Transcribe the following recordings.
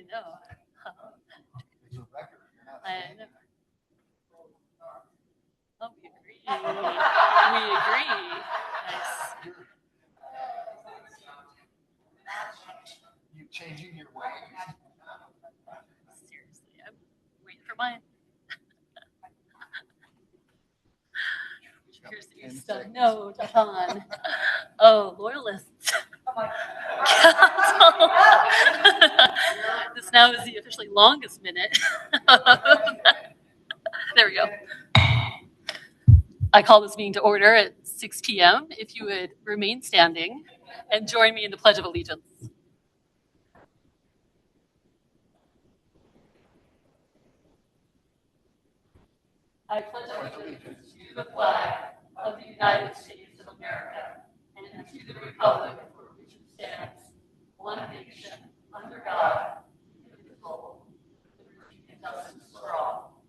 know. I know. Oh, we agree. We agree. Nice. You changing your ways? Seriously, I'm waiting for mine. Here's the stuff. No, Japan. Oh, loyalists. Council. This now is the officially longest minute. There we go. I call this meeting to order at 6 p.m. If you would remain standing and join me in the Pledge of Allegiance. I pledge allegiance to the flag of the United States of America and to the republic for which it stands, one nation, under God, indivisible, with liberty and justice for all.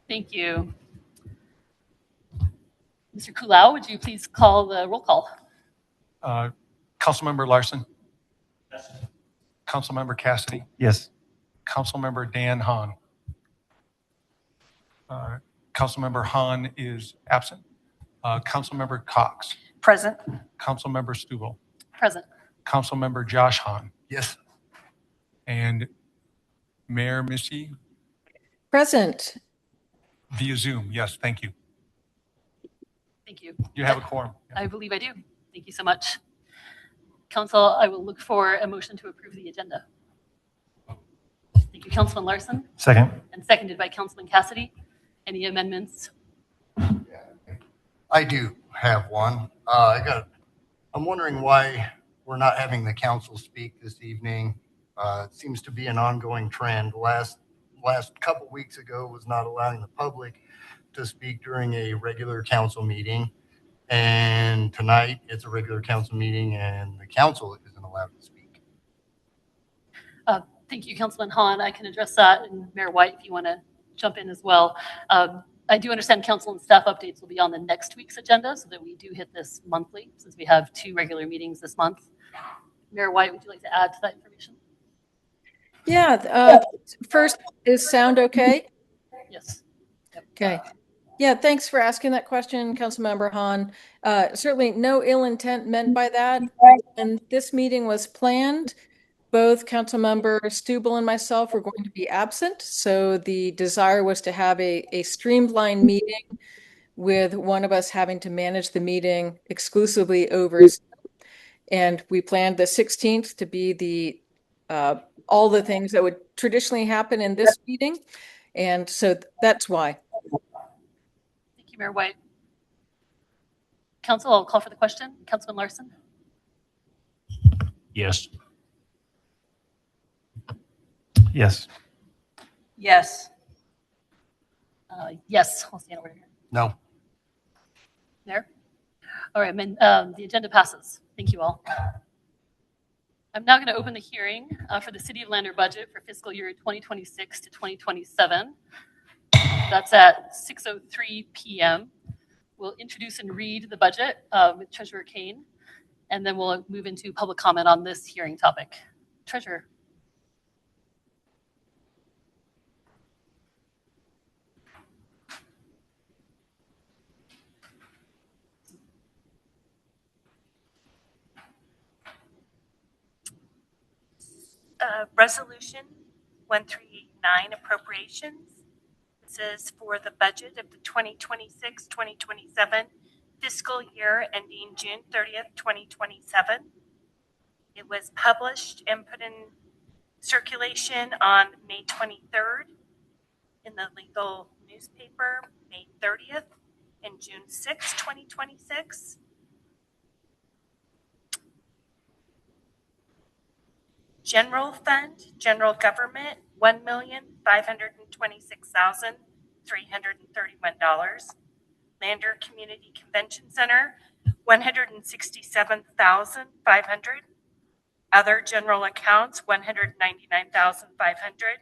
Thank you. Mr. Kulau, would you please call the roll call? Councilmember Larson? Yes. Councilmember Cassidy? Yes. Councilmember Dan Hahn? Councilmember Hahn is absent. Councilmember Cox? Present. Councilmember Stubel? Present. Councilmember Josh Hahn? Yes. And Mayor Missy? Present. Via Zoom. Yes, thank you. Thank you. You have a quorum. I believe I do. Thank you so much. Council, I will look for a motion to approve the agenda. Thank you, Councilman Larson, Second. and seconded by Councilman Cassidy. Any amendments? I do have one. I'm wondering why we're not having the council speak this evening. It seems to be an ongoing trend. Last couple weeks ago was not allowing the public to speak during a regular council meeting. And tonight it's a regular council meeting and the council isn't allowed to speak. Thank you, Councilman Hahn. I can address that, and Mayor White, if you want to jump in as well. I do understand council and staff updates will be on the next week's agenda so that we do hit this monthly since we have 2 regular meetings this month. Mayor White, would you like to add to that information? Yeah. First, is sound okay? Yes. Okay. Yeah, thanks for asking that question, Councilmember Hahn. Certainly no ill intent meant by that. And this meeting was planned. Both Councilmember Stubel and myself were going to be absent. So the desire was to have a streamlined meeting with one of us having to manage the meeting exclusively over Zoom. And we planned the 16th to be the all the things that would traditionally happen in this meeting. And so that's why. Thank you, Mayor White. Council, I'll call for the question. Councilman Larson? Yes. Yes. Yes. Yes, I'll stand over here. No. There? All right, the agenda passes. Thank you all. I'm now going to open the hearing for the City of Lander budget for fiscal year 2026 to 2027. That's at 6:03 p.m. We'll introduce and read the budget with Treasurer Kane, and then we'll move into public comment on this hearing topic. Treasurer. Resolution 1389 appropriations. This is for the budget of the 2026-2027 fiscal year ending June 30th, 2027. It was published and put in circulation on May 23rd in the legal newspaper, May 30th, and June 6th, 2026. General Fund, General Government, $1,526,331. Lander Community Convention Center, $167,500. Other general accounts, $199,500.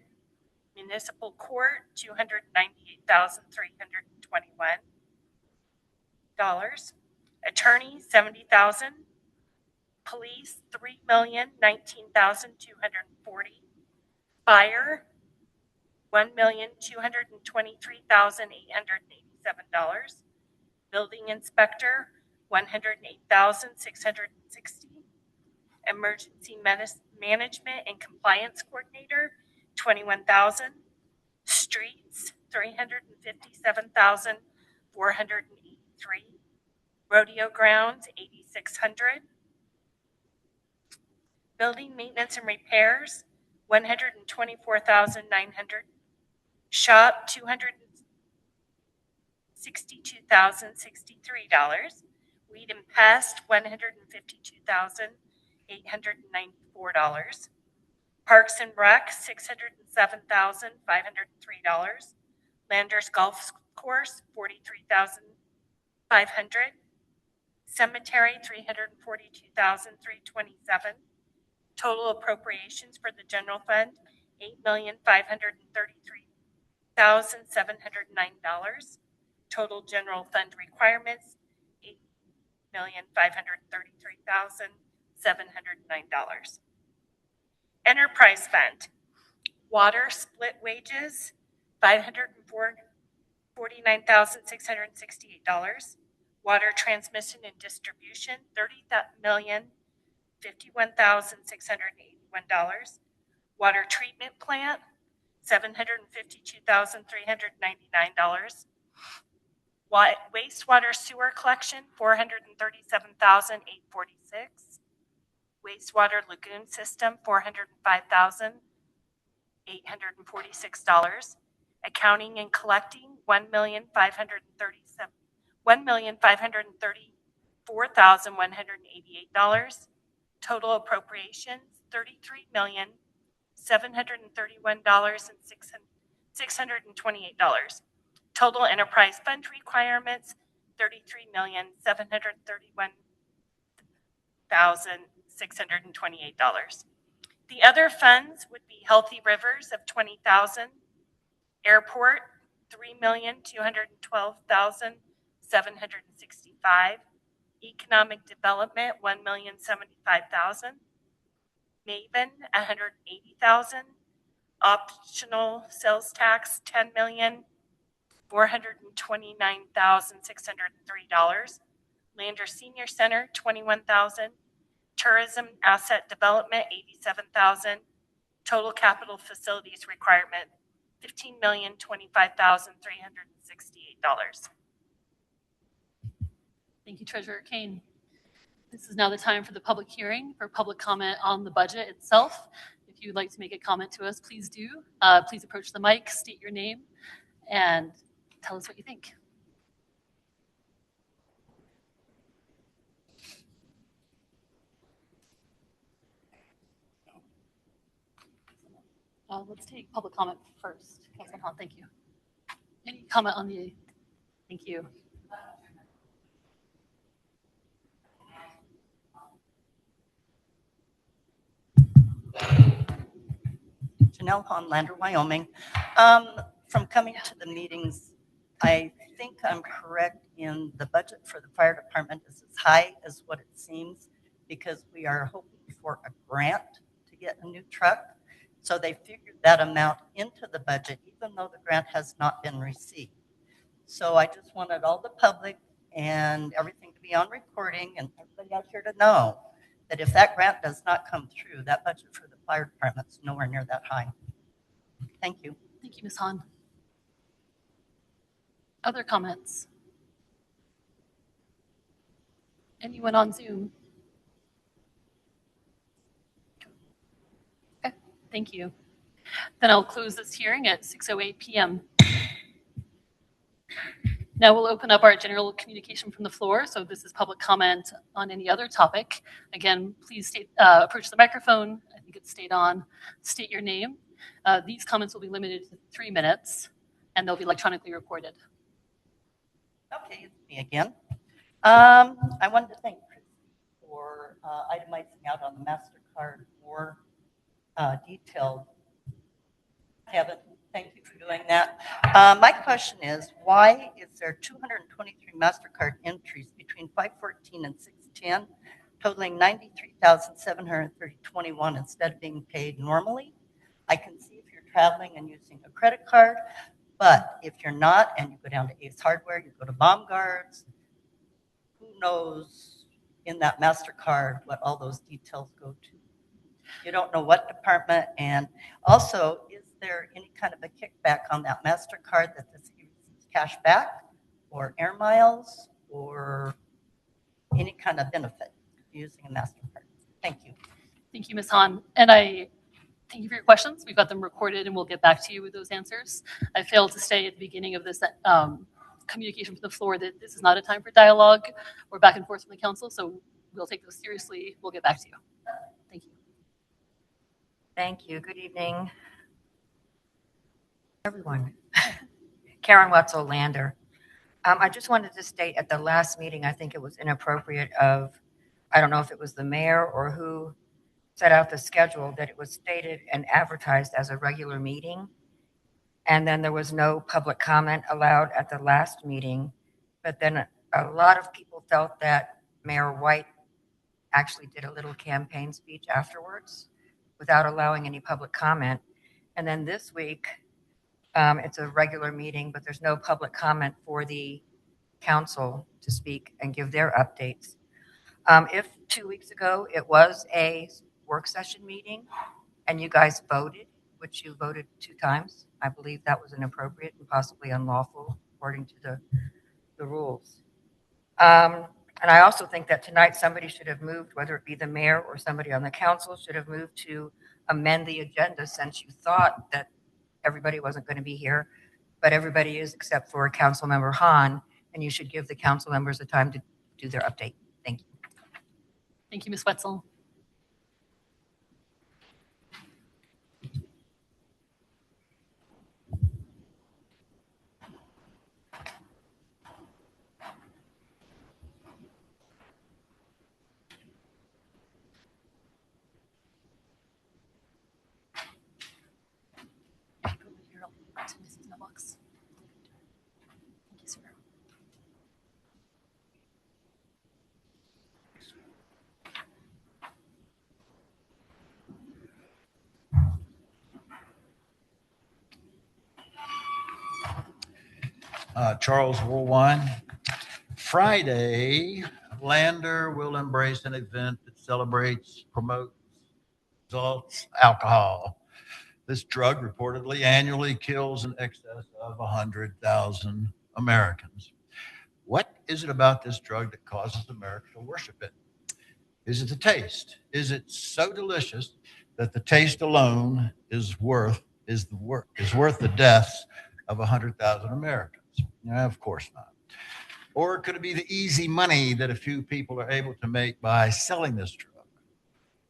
Municipal Court, $298,321. Attorney, $70,000. Police, $3,019,240. Fire, $1,223,887. Building inspector, $108,660. Emergency management and compliance coordinator, $21,000. Streets, $357,483. Rodeo grounds, $8,600. Building maintenance and repairs, $124,900. Shop, $262,063. Weed and pest, $152,894. Parks and Rec, $607,503. Landers Golf Course, $43,500. Cemetery, $342,327. Total appropriations for the general fund, $8,533,709. Total general fund requirements, $8,533,709. Enterprise fund, water split wages, $549,668. Water transmission and distribution, $30,051,681. Water treatment plant, $752,399. Wastewater sewer collection, $437,846. Wastewater lagoon system, $405,846. Accounting and collecting, $1,534,188. Total appropriations, $33,731,628. Total enterprise fund requirements, $33,731,628. The other funds would be Healthy Rivers of $20,000, Airport $3,212,765, Economic Development $1,075,000, Maven $180,000, Optional Sales Tax $10,429,603, Lander Senior Center $21,000, Tourism Asset Development $87,000, Total Capital Facilities Requirement $15,025,368. Thank you, Treasurer Kane. This is now the time for the public hearing for public comment on the budget itself. If you'd like to make a comment to us, please do. Please approach the mic, state your name, and tell us what you think. Let's take public comment first. Councilman Hahn, thank you. Any comment on the, thank you. Janelle Honlander, Wyoming. From coming to the meetings, I think I'm correct in the budget for the fire department is as high as what it seems because we are hoping for a grant to get a new truck. So they figured that amount into the budget, even though the grant has not been received. So I just wanted all the public and everything to be on recording and everybody out here to know that if that grant does not come through, that budget for the fire department is nowhere near that high. Thank you. Thank you, Ms. Hahn. Other comments? Anyone on Zoom? Okay, thank you. Then I'll close this hearing at 6:08 p.m. Now we'll open up our general communication from the floor. So this is public comment on any other topic. Again, please approach the microphone. I think it's stayed on. State your name. These comments will be limited to 3 minutes, and they'll be electronically recorded. Okay, it's me again. I wanted to thank Chris for itemizing out on the MasterCard more detailed. Kevin, thank you for doing that. My question is, why is there 223 MasterCard entries between 5/14 and 6/10 totaling $93,730.21 instead of being paid normally. I can see if you're traveling and using a credit card, but if you're not and you go down to Ace Hardware, you go to Baumgart's, who knows in that MasterCard what all those details go to. You don't know what department, and also, is there any kind of a kickback on that MasterCard that the city receives cash back or air miles or any kind of benefit using a MasterCard? Thank you. Thank you, Ms. Hahn. And I thank you for your questions. We've got them recorded and we'll get back to you with those answers. I failed to say at the beginning of this communication from the floor that this is not a time for dialogue or back and forth from the council, so we'll take those seriously. We'll get back to you. Thank you. Thank you. Good evening, everyone. Karen Wetzel Lander. I just wanted to state at the last meeting, I think it was inappropriate of, I don't know if it was the mayor or who set out the schedule, that it was stated and advertised as a regular meeting. And then there was no public comment allowed at the last meeting. But then a lot of people felt that Mayor White actually did a little campaign speech afterwards without allowing any public comment. And then this week, it's a regular meeting, but there's no public comment for the council to speak and give their updates. If 2 weeks ago it was a work session meeting and you guys voted, which you voted 2 times, I believe that was inappropriate and possibly unlawful according to the rules. And I also think that tonight somebody should have moved, whether it be the mayor or somebody on the council, should have moved to amend the agenda since you thought that everybody wasn't going to be here, but everybody is except for Councilmember Hahn, and you should give the council members the time to do their update. Thank you. Thank you, Ms. Wetzel. Thank you, sir. Charles Woolwine. Friday, Lander will embrace an event that celebrates, promotes, exalts alcohol. This drug reportedly annually kills in excess of 100,000 Americans. What is it about this drug that causes America to worship it? Is it the taste? Is it so delicious that the taste alone is worth the deaths of 100,000 Americans? Of course not. Or could it be the easy money that a few people are able to make by selling this drug?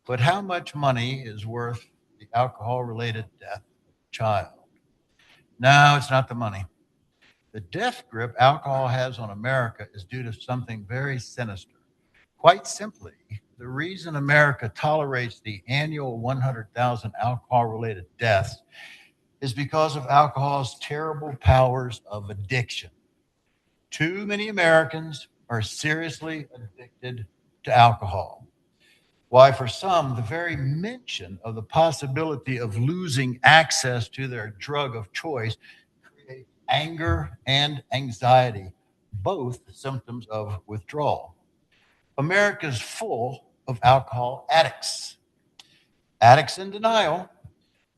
But how much money is worth the alcohol-related death of a child? No, it's not the money. The death grip alcohol has on America is due to something very sinister. Quite simply, the reason America tolerates the annual 100,000 alcohol-related deaths is because of alcohol's terrible powers of addiction. Too many Americans are seriously addicted to alcohol. Why, for some, the very mention of the possibility of losing access to their drug of choice creates anger and anxiety, both symptoms of withdrawal. America is full of alcohol addicts. Addicts in denial,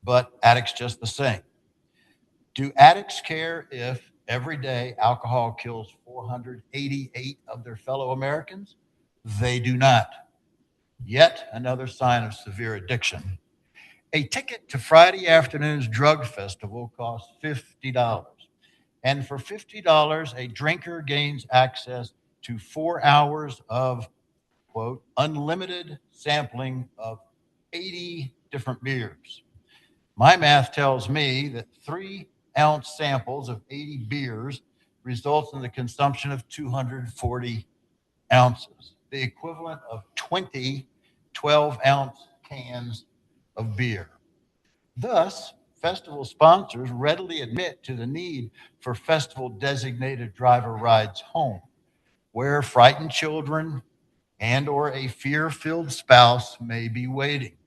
but addicts just the same. Do addicts care if every day alcohol kills 488 of their fellow Americans? They do not. Yet another sign of severe addiction. A ticket to Friday afternoon's drug festival costs $50. And for $50, a drinker gains access to 4 hours of, quote, unlimited sampling of 80 different beers. My math tells me that 3-ounce samples of 80 beers results in the consumption of 240 ounces, the equivalent of 20 12-ounce cans of beer. Thus, festival sponsors readily admit to the need for festival designated driver rides home, where frightened children, and/or a fear-filled spouse may be waiting.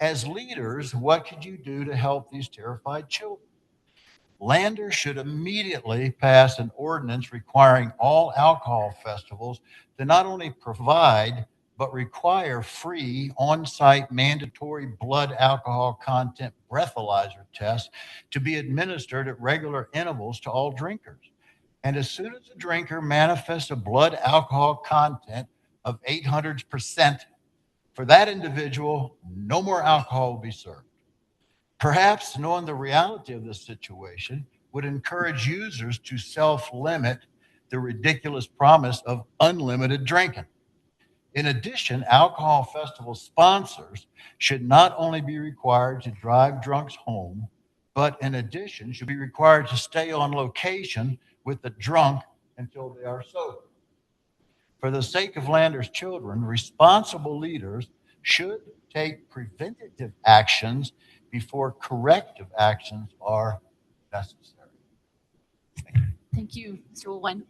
As leaders, what could you do to help these terrified children? Lander should immediately pass an ordinance requiring all alcohol festivals to not only provide but require free on-site mandatory blood alcohol content breathalyzer tests to be administered at regular intervals to all drinkers. And as soon as a drinker manifests a blood alcohol content of 800%, for that individual, no more alcohol will be served. Perhaps knowing the reality of this situation would encourage users to self-limit the ridiculous promise of unlimited drinking. In addition, alcohol festival sponsors should not only be required to drive drunks home, but in addition should be required to stay on location with the drunk until they are sober. For the sake of Lander's children, responsible leaders should take preventative actions before corrective actions are necessary. Thank you, Mr. Woolwine.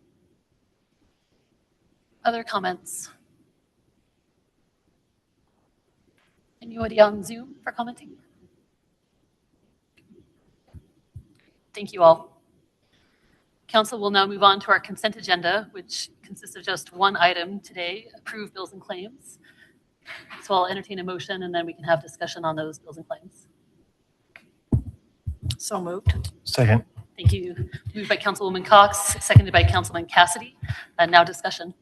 Other comments? Anybody on Zoom for commenting? Thank you all. Council will now move on to our consent agenda, which consists of just one item today, approve bills and claims. So I'll entertain a motion and then we can have discussion on those bills and claims. So moved. Second. Thank you. Moved by Councilwoman Cox, seconded by Councilman Cassidy. And now discussion.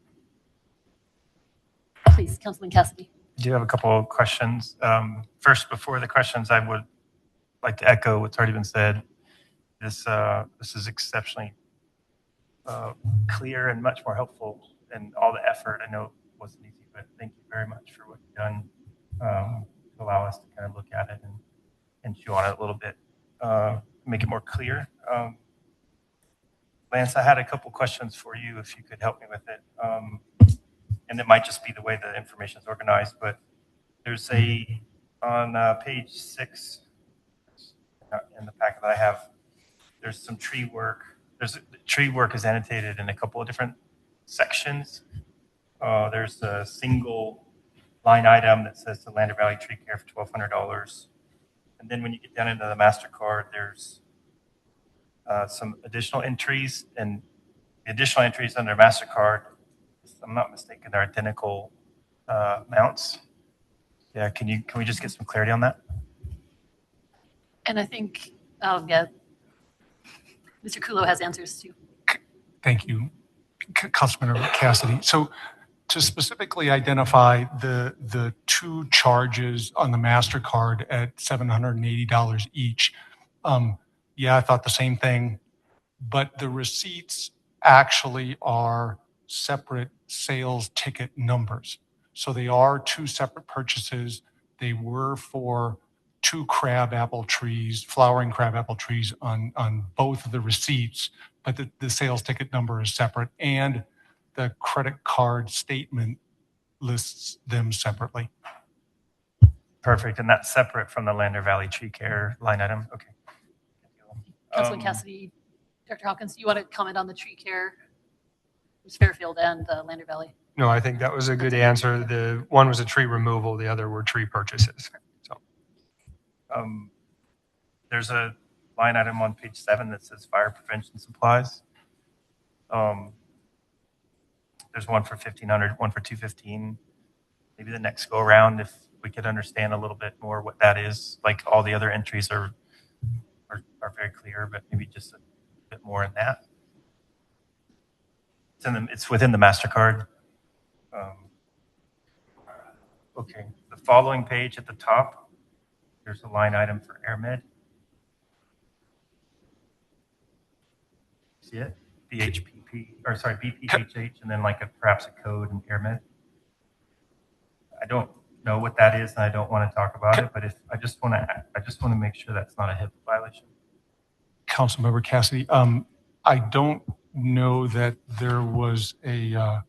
Please, Councilman Cassidy. I do have a couple of questions. First, before the questions, I would like to echo what's already been said. This is exceptionally clear and much more helpful, and all the effort. I know it wasn't easy, but thank you very much for what you've done to allow us to kind of look at it and chew on it a little bit, make it more clear. Lance, I had a couple questions for you, if you could help me with it. And it might just be the way the information is organized, but there's on page 6 in the packet that I have, there's some tree work. Tree work is annotated in a couple of different sections. There's a single line item that says the Lander Valley Tree Care for $1,200. And then when you get down into the MasterCard, there's some additional entries, and the additional entries under MasterCard, if I'm not mistaken, they're identical amounts. Yeah, can we just get some clarity on that? And I think, yeah, Mr. Kulo has answers too. Thank you, Councilmember Cassidy. So to specifically identify the two charges on the MasterCard at $780 each, yeah, I thought the same thing, but the receipts actually are separate sales ticket numbers. So they are two separate purchases. They were for 2 crabapple trees, flowering crabapple trees on both of the receipts, but the sales ticket number is separate, and the credit card statement lists them separately. Perfect, and that's separate from the Lander Valley Tree Care line item? Okay. Councilman Cassidy, Dr. Hawkins, do you want to comment on the tree care? It's Fairfield and Lander Valley. No, I think that was a good answer. The one was a tree removal, the other were tree purchases. So, there's a line item on page 7 that says fire prevention supplies. There's one for $1,500, one for $215. Maybe the next go around, if we could understand a little bit more what that is. Like all the other entries are very clear, but maybe just a bit more in that. It's within the MasterCard. Okay, the following page at the top, there's a line item for AirMed. See it? BPHH, and then perhaps a code in AirMed. I don't know what that is, and I don't want to talk about it, but I just want to make sure that's not a HIPAA violation. Councilmember Cassidy, I don't know that there was a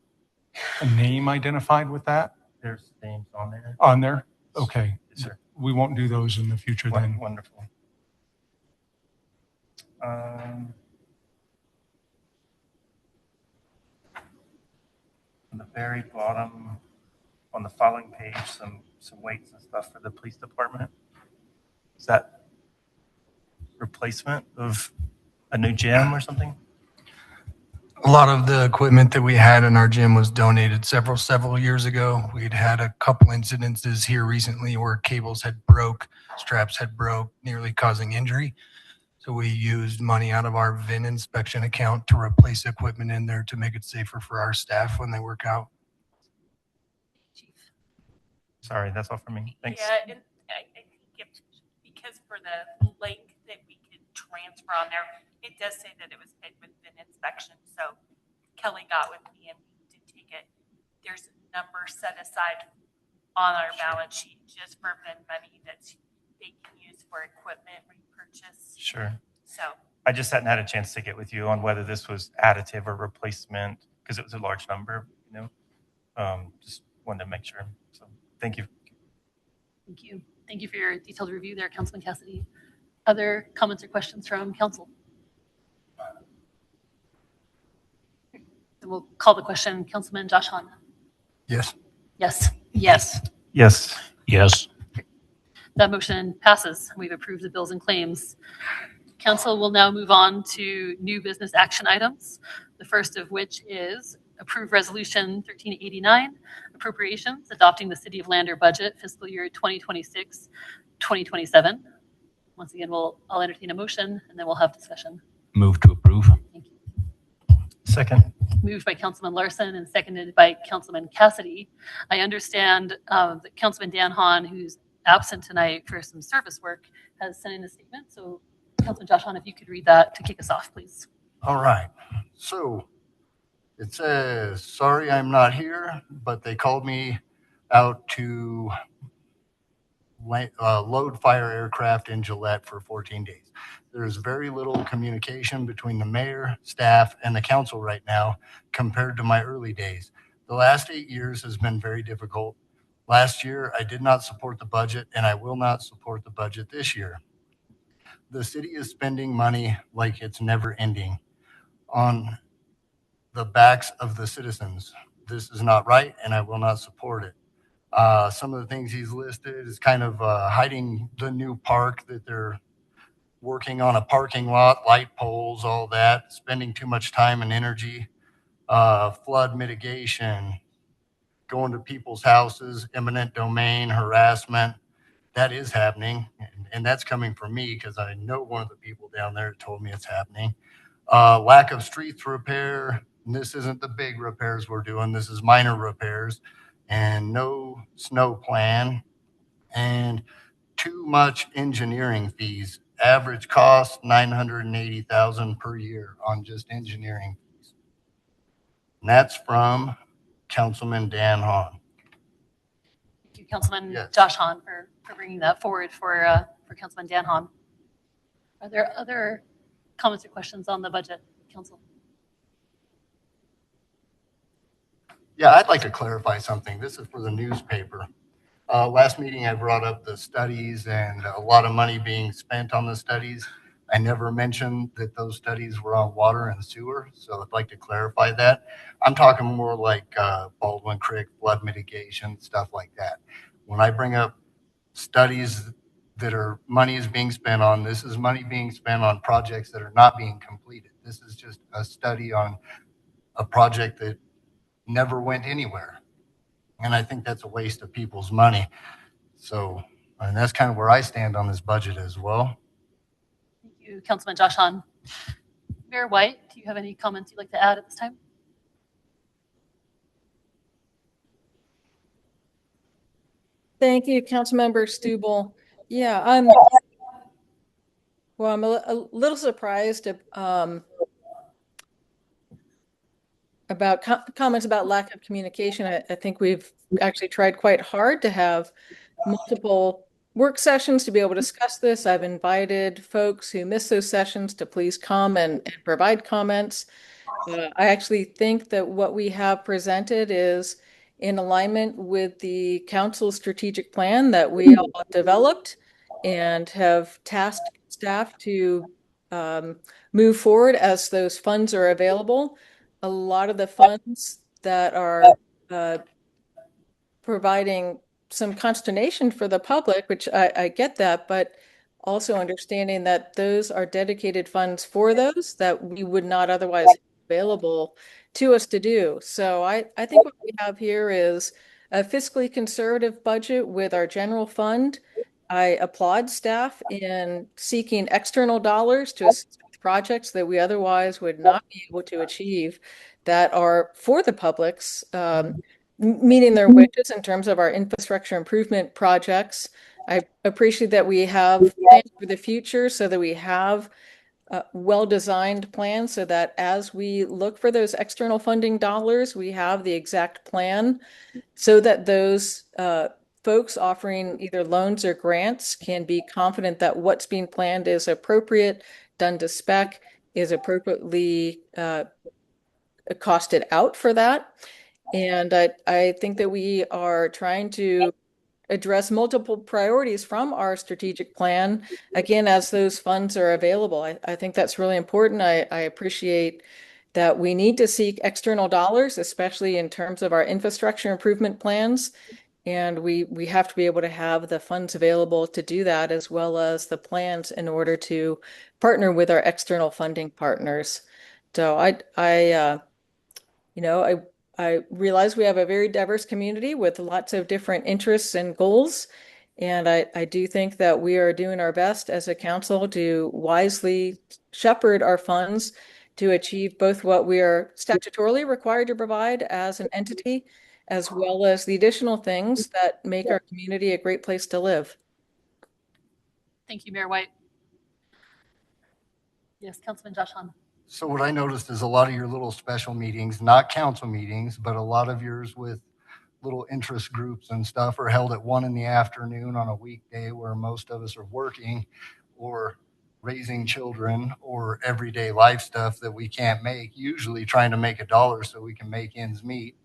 name identified with that. There's names on there. On there? Okay. Yes, sir. We won't do those in the future then. Wonderful. On the very bottom, on the following page, some weights and stuff for the police department. Is that replacement of a new gym or something? A lot of the equipment that we had in our gym was donated several years ago. We'd had a couple incidences here recently where cables had broke, straps had broke, nearly causing injury. So we used money out of our VIN inspection account to replace equipment in there to make it safer for our staff when they work out. Sorry, that's all for me. Thanks. Yeah, and I think because for the link that we could transfer on there, it does say that it was paid with an inspection. So Kelly got with me and we did take it. There's a number set aside on our balance sheet just for VIN money that's they can use for equipment repurchase. Sure. So I just hadn't had a chance to get with you on whether this was additive or replacement because it was a large number, just wanted to make sure. So thank you. Thank you. Thank you for your detailed review there, Councilman Cassidy. Other comments or questions from council? Then we'll call the question. Councilman Josh Hahn. Yes. Yes. Yes. Yes. Yes. That motion passes. We've approved the bills and claims. Council will now move on to new business action items, the first of which is approve resolution 1389, appropriations, adopting the City of Lander budget fiscal year 2026-2027. Once again, I'll entertain a motion and then we'll have discussion. Move to approve. Thank you. Second. Moved by Councilman Larson and seconded by Councilman Cassidy. I understand that Councilman Dan Hahn, who's absent tonight for some service work, has sent in a statement. So Councilman Josh Hahn, if you could read that to kick us off, please. All right. So it says, sorry, I'm not here, but they called me out to load fire aircraft in Gillette for 14 days. There's very little communication between the mayor, staff, and the council right now compared to my early days. The last 8 years has been very difficult. Last year, I did not support the budget, and I will not support the budget this year. The city is spending money like it's never ending on the backs of the citizens. This is not right, and I will not support it. Some of the things he's listed is kind of hiding the new park that they're working on, a parking lot, light poles, all that, spending too much time and energy, flood mitigation, going to people's houses, eminent domain, harassment. That is happening, and that's coming from me because I know one of the people down there told me it's happening. Lack of streets repair. And this isn't the big repairs we're doing. This is minor repairs, and no snow plan, and too much engineering fees. Average cost $980,000 per year on just engineering fees. And that's from Councilman Dan Hahn. Thank you, Councilman Yes. Josh Hahn, for bringing that forward for Councilman Dan Hahn. Are there other comments or questions on the budget, Council? Yeah, I'd like to clarify something. This is for the newspaper. Last meeting, I brought up the studies and a lot of money being spent on the studies. I never mentioned that those studies were on water and sewer, so I'd like to clarify that. I'm talking more like Baldwin Creek, flood mitigation, stuff like that. When I bring up studies that are money is being spent on, this is money being spent on projects that are not being completed. This is just a study on a project that never went anywhere. And I think that's a waste of people's money. So, and that's kind of where I stand on this budget as well. Thank you, Councilman Josh Hahn. Mayor White, do you have any comments you'd like to add at this time? Thank you, Councilmember Stubel. Yeah, I'm a little surprised about comments about lack of communication. I think we've actually tried quite hard to have multiple work sessions to be able to discuss this. I've invited folks who miss those sessions to please come and provide comments. I actually think that what we have presented is in alignment with the council's strategic plan that we all developed and have tasked staff to move forward as those funds are available. A lot of the funds that are providing some consternation for the public, which I get that, but also understanding that those are dedicated funds for those that we would not otherwise have available to us to do. So I think what we have here is a fiscally conservative budget with our general fund. I applaud staff in seeking external dollars to assist with projects that we otherwise would not be able to achieve that are for the public's meeting their wishes in terms of our infrastructure improvement projects. I appreciate that we have plans for the future so that we have well-designed plans so that as we look for those external funding dollars, we have the exact plan so that those folks offering either loans or grants can be confident that what's being planned is appropriate, done to spec, is appropriately costed out for that. And I think that we are trying to address multiple priorities from our strategic plan, again, as those funds are available. I think that's really important. I appreciate that we need to seek external dollars, especially in terms of our infrastructure improvement plans. And we have to be able to have the funds available to do that, as well as the plans in order to partner with our external funding partners. So I realize we have a very diverse community with lots of different interests and goals. And I do think that we are doing our best as a council to wisely shepherd our funds to achieve both what we are statutorily required to provide as an entity, as well as the additional things that make our community a great place to live. Thank you, Mayor White. Yes, Councilman Josh Hahn. So what I noticed is a lot of your little special meetings, not council meetings, but a lot of yours with little interest groups and stuff are held at 1 PM on a weekday where most of us are working or raising children or everyday life stuff that we can't make, usually trying to make a dollar so we can make ends meet.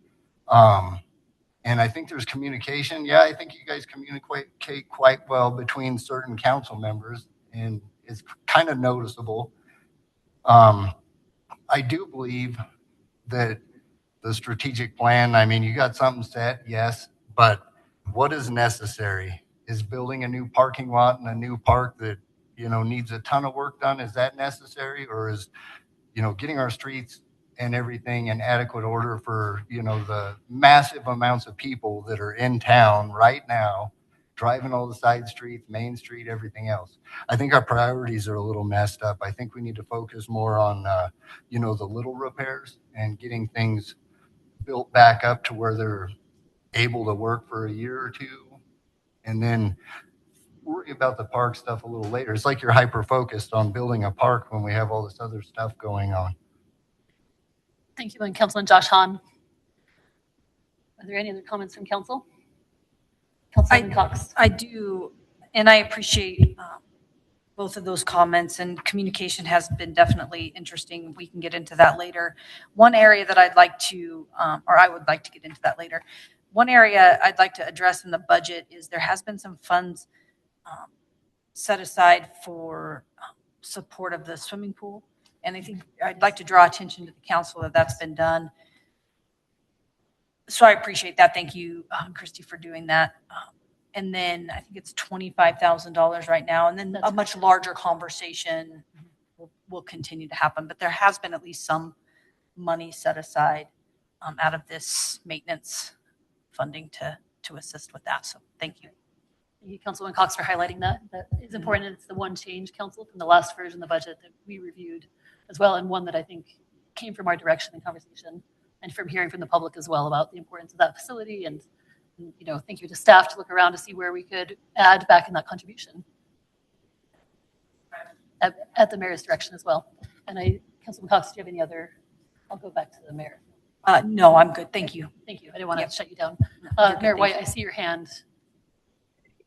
And I think there's communication. Yeah, I think you guys communicate quite well between certain council members, and it's kind of noticeable. I do believe that the strategic plan, I mean, you got something set, yes, but what is necessary? Is building a new parking lot and a new park that, needs a ton of work done, is that necessary? Or is, getting our streets and everything in adequate order for, the massive amounts of people that are in town right now, driving all the side streets, Main Street, everything else. I think our priorities are a little messed up. I think we need to focus more on, the little repairs and getting things built back up to where they're able to work for a year or two, and then worry about the park stuff a little later. It's like you're hyper-focused on building a park when we have all this other stuff going on. Thank you, and Councilman Josh Hahn. Are there any other comments from council? Councilman Cox. I do, and I appreciate both of those comments, and communication has been definitely interesting. We can get into that later. One area that I'd like to, or I would like to get into that later. One area I'd like to address in the budget is there has been some funds set aside for support of the swimming pool. And I think I'd like to draw attention to the council that that's been done. So I appreciate that. Thank you, Christy, for doing that. And then I think it's $25,000 right now. And then a much larger conversation will continue to happen. But there has been at least some money set aside out of this maintenance funding to assist with that. So thank you. Thank you, Councilman Cox, for highlighting that. That is important. And it's the one change, council, from the last version of the budget that we reviewed as well, and one that I think came from our direction and conversation and from hearing from the public as well about the importance of that facility. And thank you to staff to look around to see where we could add back in that contribution at the mayor's direction as well. And Councilman Cox, do you have any other? I'll go back to the mayor. No, I'm good. Thank you. Thank you. I didn't want to shut you down. Mayor White, I see your hand.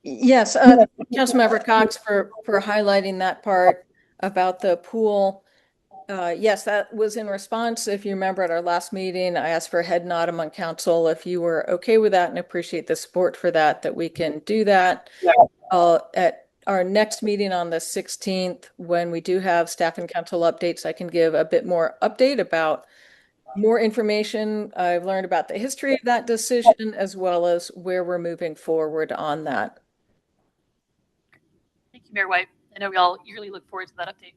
Yes, Councilmember Cox for highlighting that part about the pool. Yes, that was in response. If you remember at our last meeting, I asked for a head nod among council if you were okay with that, and appreciate the support for that we can do that. At our next meeting on the 16th, when we do have staff and council updates, I can give a bit more update about more information. I've learned about the history of that decision as well as where we're moving forward on that. Thank you, Mayor White. I know we all eagerly look forward to that update.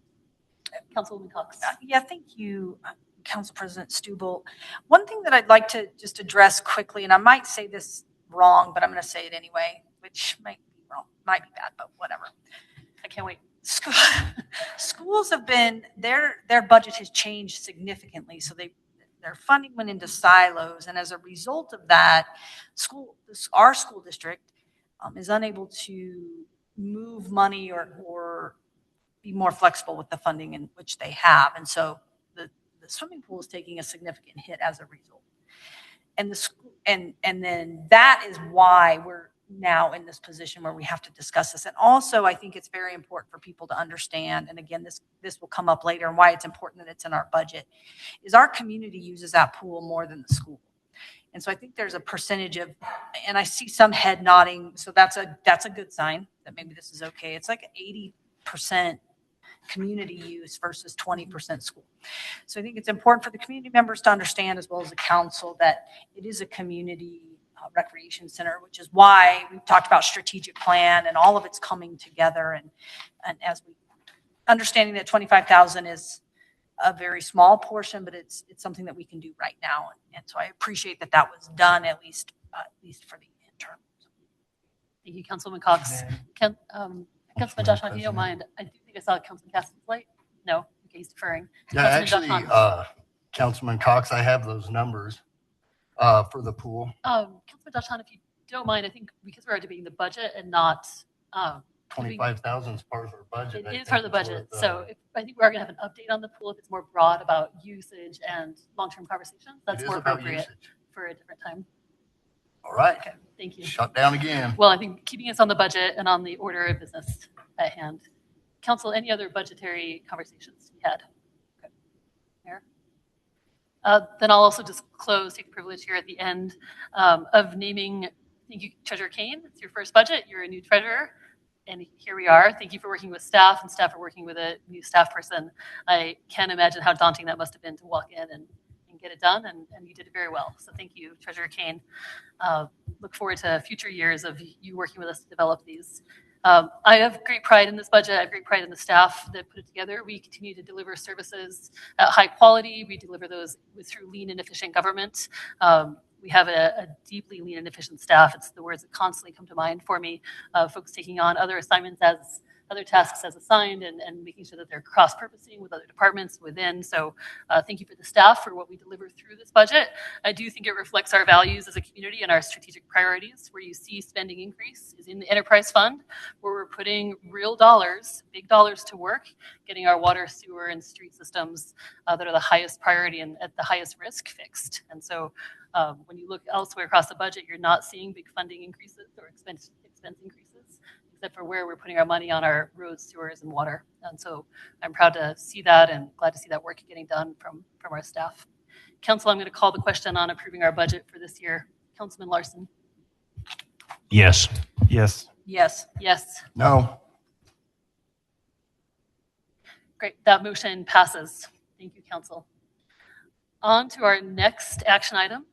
Councilwoman Cox. Yeah, thank you, Council President Stubel. One thing that I'd like to just address quickly, and I might say this wrong, but I'm going to say it anyway, which might be wrong, might be bad, but whatever. I can't wait. Schools have been, their budget has changed significantly, so their funding went into silos, and as a result of that, our school district is unable to move money or be more flexible with the funding in which they have, and so the swimming pool is taking a significant hit as a result. And the school, and then that is why we're now in this position where we have to discuss this. And also, I think it's very important for people to understand, and again, this will come up later, and why it's important that it's in our budget, is our community uses that pool more than the school. And so I think there's a percentage of, and I see some head nodding, so that's a good sign that maybe this is okay. It's like 80% community use versus 20% school. So I think it's important for the community members to understand, as well as the council, that it is a community recreation center, which is why we've talked about strategic plan and all of it's coming together. And as we understanding that 25,000 is a very small portion, but it's something that we can do right now. And so I appreciate that was done at least for the interim. Thank you, Councilwoman Cox. Councilman Josh, if you don't mind, I do think I saw Councilman Cassidy's light. No? Okay, he's deferring. Yeah, actually, Councilman Cox, I have those numbers for the pool. Councilman Josh, if you don't mind, I think because we're debating the budget and not 25,000 is part of our budget. It is part of the budget. So I think we are going to have an update on the pool if it's more broad about usage and long-term conversations. That's more appropriate for a different time. All right. Okay, thank you. Shut down again. Well, I think keeping us on the budget and on the order of business at hand. Council, any other budgetary conversations we had? Okay. Mayor? Then I'll also just take privilege here at the end of naming, thank you, Treasurer Kane. It's your first budget. You're a new treasurer. And here we are. Thank you for working with staff, and staff are working with a new staff person. I can't imagine how daunting that must have been to walk in and get it done, and you did it very well. So thank you, Treasurer Kane. Look forward to future years of you working with us to develop these. I have great pride in this budget. I have great pride in the staff that put it together. We continue to deliver services at high quality. We deliver those through lean and efficient government. We have a deeply lean and efficient staff. It's the words that constantly come to mind for me. Folks taking on other assignments other tasks as assigned and making sure that they're cross-purposing with other departments within. So thank you for the staff for what we deliver through this budget. I do think it reflects our values as a community and our strategic priorities. Where you see spending increase is in the enterprise fund, where we're putting real dollars, big dollars to work, getting our water, sewer, and street systems that are the highest priority and at the highest risk fixed. And so when you look elsewhere across the budget, you're not seeing big funding increases or expense increases, except for where we're putting our money on our roads, sewers, and water. And so I'm proud to see that and glad to see that work getting done from our staff. Council, I'm going to call the question on approving our budget for this year. Councilman Larson. Yes. Yes. Yes. Yes. No. Great. That motion passes. Thank you, Council. On to our next action item,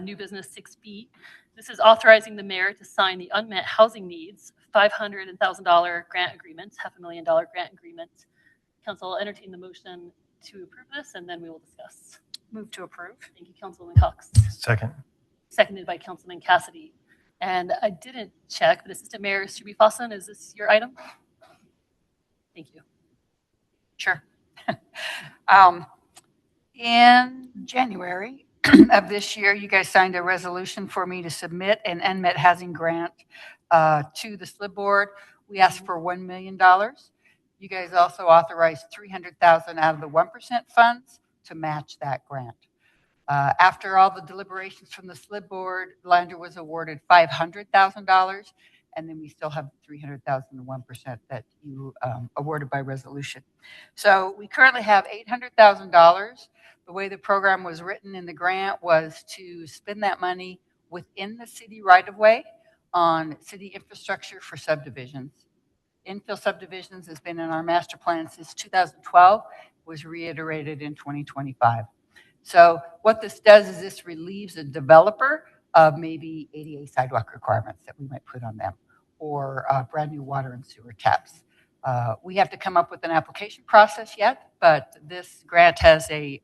new business 6B. This is authorizing the mayor to sign the unmet housing needs $500 and $1,000 grant agreement, $500,000 grant agreement. Council, I'll entertain the motion to approve this, and then we will discuss. Move to approve. Thank you, Councilwoman Cox. Second. Seconded by Councilman Cassidy. And I didn't check, but Assistant Mayor Strube-Fossen, is this your item? Thank you. Sure. In January of this year, you guys signed a resolution for me to submit an unmet housing grant to the SLIB board. We asked for $1 million. You guys also authorized $300,000 out of the 1% funds to match that grant. After all the deliberations from the SLIB board, Lander was awarded $500,000, and then we still have $300,000 and 1% that you awarded by resolution. So we currently have $800,000. The way the program was written in the grant was to spend that money within the city right-of-way on city infrastructure for subdivisions. Infill subdivisions has been in our master plan since 2012, was reiterated in 2025. So what this does is this relieves a developer of maybe ADA sidewalk requirements that we might put on them, or brand new water and sewer taps. We have to come up with an application process yet, but this grant has a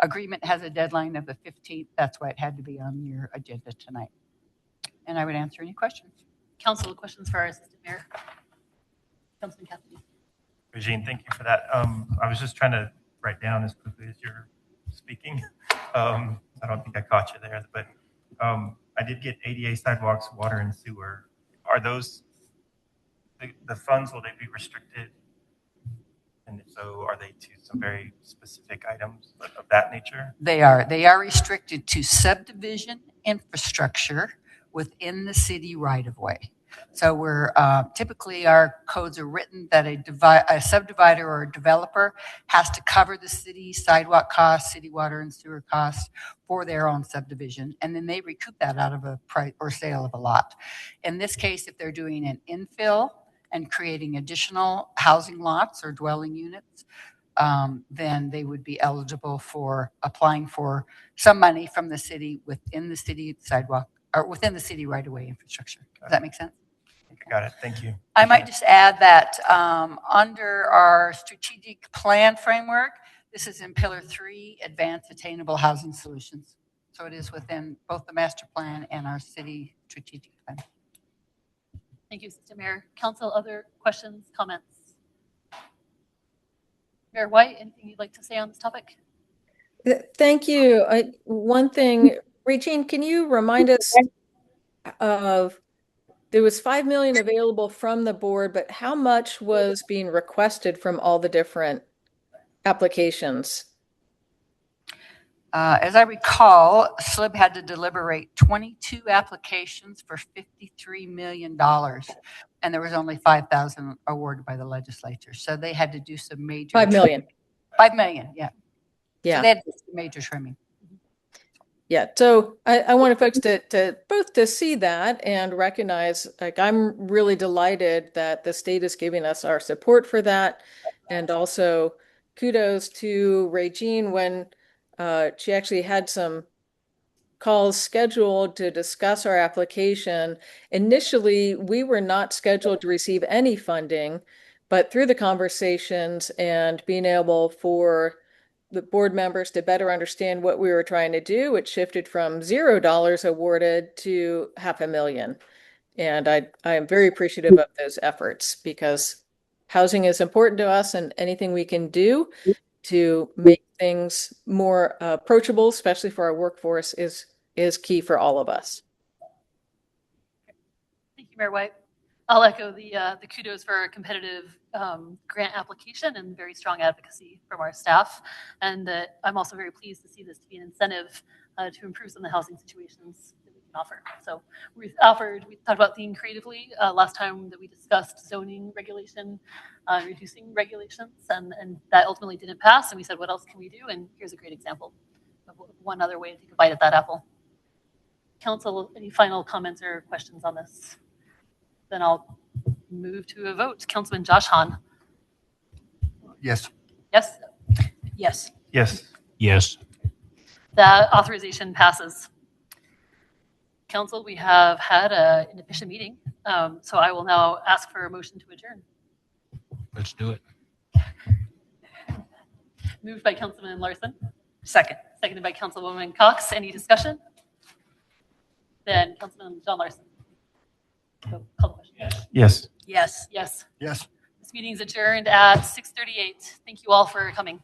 agreement has a deadline of the 15th. That's why it had to be on your agenda tonight. And I would answer any questions. Council, questions for our Assistant Mayor? Councilman Cassidy. Regine, thank you for that. I was just trying to write down as quickly as you're speaking. I don't think I caught you there, but I did get ADA sidewalks, water, and sewer. Are those the funds? Will they be restricted? And if so, are they to some very specific items of that nature? They are restricted to subdivision infrastructure within the city right of way. So we're typically our codes are written that a subdivider or a developer has to cover the city sidewalk costs, city water and sewer costs for their own subdivision, and then they recoup that out of a price or sale of a lot. In this case, if they're doing an infill and creating additional housing lots or dwelling units, then they would be eligible for applying for some money from the city within the city sidewalk or within the city right-of-way infrastructure. Does that make sense? I got it. Thank you. I might just add that under our strategic plan framework, this is in Pillar 3, Advanced Attainable Housing Solutions. So it is within both the master plan and our city strategic plan. Thank you, Assistant Mayor. Council, other questions, comments? Mayor White, anything you'd like to say on this topic? Thank you. One thing, Regine, can you remind us of, there was 5 million available from the board, but how much was being requested from all the different applications? As I recall, SLIB had to deliberate 22 applications for $53 million, and there was only 5,000 awarded by the legislature. So they had to do some major 5 million. 5 million, yeah. Yeah. So they had to do some major trimming. Yeah, so I wanted folks to both to see that and recognize, like, I'm really delighted that the state is giving us our support for that. And also kudos to Regine when she actually had some calls scheduled to discuss our application. Initially, we were not scheduled to receive any funding, but through the conversations and being able for the board members to better understand what we were trying to do, it shifted from $0 awarded to $500,000. And I am very appreciative of those efforts because housing is important to us, and anything we can do to make things more approachable, especially for our workforce, is key for all of us. Thank you, Mayor White. I'll echo the kudos for a competitive grant application and very strong advocacy from our staff. And I'm also very pleased to see this to be an incentive to improve some of the housing situations that we can offer. So we talked about thinking creatively last time that we discussed zoning regulation, reducing regulations, and that ultimately didn't pass. And we said, what else can we do? And here's a great example of one other way to take a bite at that apple. Council, any final comments or questions on this? Then I'll move to a vote. Councilman Josh Hahn. Yes. Yes? Yes. Yes. Yes. That authorization passes. Council, we have had an efficient meeting, so I will now ask for a motion to adjourn. Let's do it. Moved by Councilman Larson. Second. Seconded by Councilwoman Cox. Any discussion? Then Councilman John Larson. So, call the question. Yes. Yes. Yes. Yes. This meeting is adjourned at 6:38. Thank you all for coming.